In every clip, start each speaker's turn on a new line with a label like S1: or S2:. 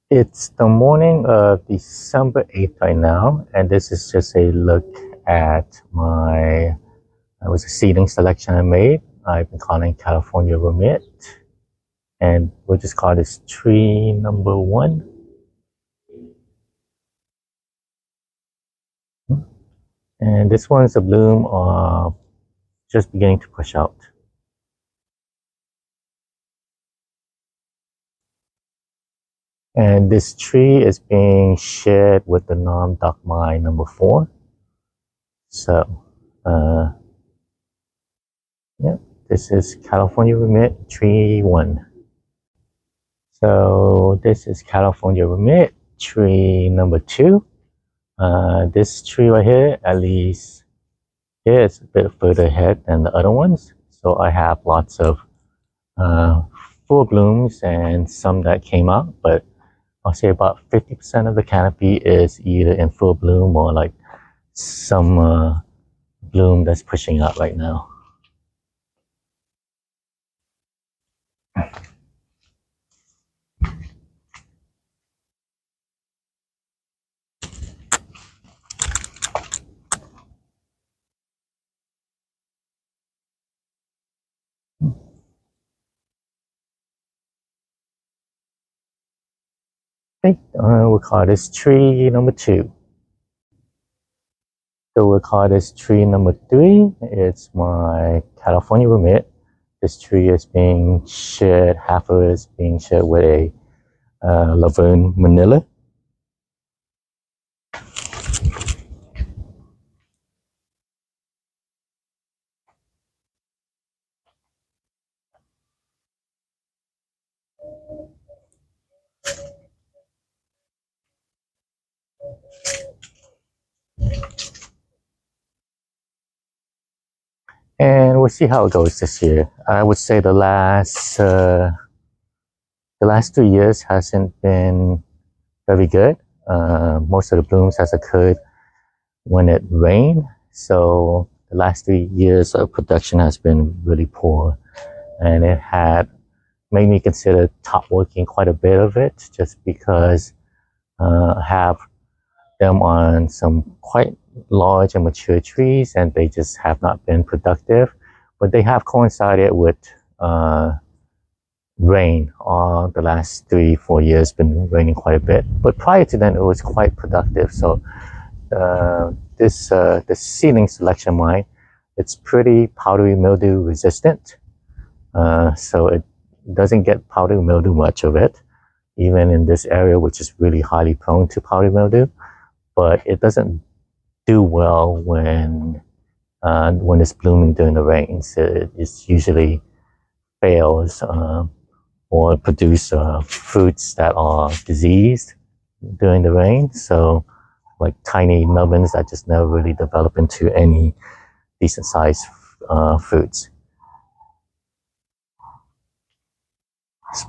S1: It's the morning of December 8th right now, and this is just a look at it was a seedling selection I made. I've been calling California Romeat, and we'll just call this tree number 1. And this one is a bloom just beginning to push out. And this tree is being shared with the non-Dakmai number 4. So, yeah, this is California Romeat tree 1. So this is California Romeat tree number 2. This tree right here, at least here, is a bit further ahead than the other ones. So I have lots of full blooms and some that came out, but I'll say about 50% of the canopy is either in full bloom or like some bloom that's pushing out right now. Okay, we'll call this tree number 2. So we'll call this tree number 3. It's my California Romeat. This tree is being shared, half of it is being shared with a Laverne Manila. And we'll see how it goes this year. I would say the last 2 years hasn't been very good. Most of the blooms has occurred when it rained. So the last 3 years of production has been really poor. And it had made me consider top working quite a bit of it just because I have them on some quite large and mature trees and they just have not been productive, but they have coincided with rain. The last 3-4 years been raining quite a bit, but prior to then it was quite productive. So the seedling selection of mine, it's pretty powdery mildew resistant, so it doesn't get powdery mildew much of it, even in this area which is really highly prone to powdery mildew. But it doesn't do well when it's blooming during the rains. It usually fails or produce fruits that are diseased during the rain. So like tiny nubbins that just never really develop into any decent sized fruits.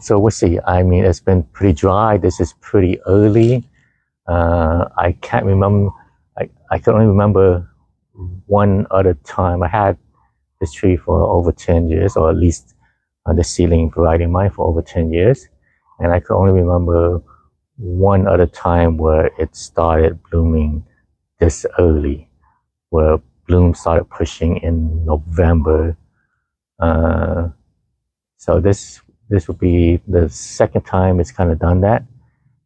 S1: So we'll see. I mean, it's been pretty dry. This is pretty early. I can't remember. I can only remember one other time. I had this tree for over 10 years, or at least the seedling variety of mine for over 10 years. And I can only remember one other time where it started blooming this early, where bloom started pushing in November. So this will be the second time it's kind of done that.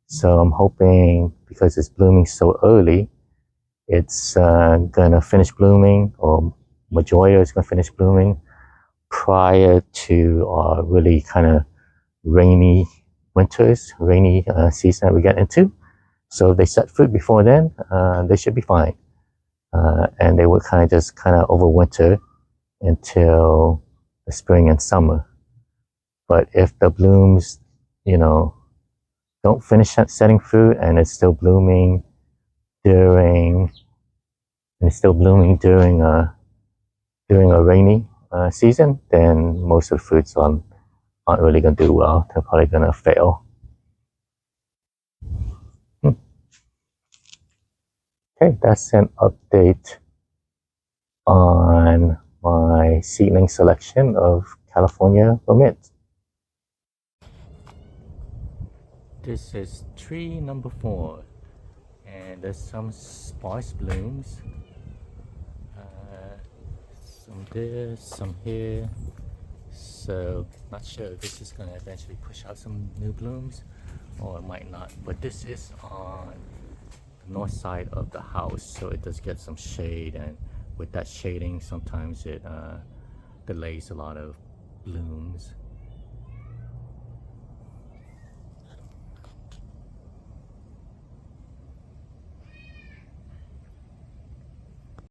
S1: So I'm hoping, because it's blooming so early, it's gonna finish blooming, or majority is gonna finish blooming prior to really kind of rainy season that we get into. So if they set fruit before then, they should be fine, and they will kind of overwinter until the spring and summer. But if the blooms, don't finish setting fruit and it's still blooming during a rainy season, then most of the fruits aren't really going to do well. They're probably going to fail. Okay, that's an update on my seedling selection of California Romeat. This is tree number 4, and there's some sparse blooms. Some there, some here. So not sure if this is going to eventually push out some new blooms, or it might not. But this is on the north side of the house, so it does get some shade, and with that shading, sometimes it delays a lot of blooms.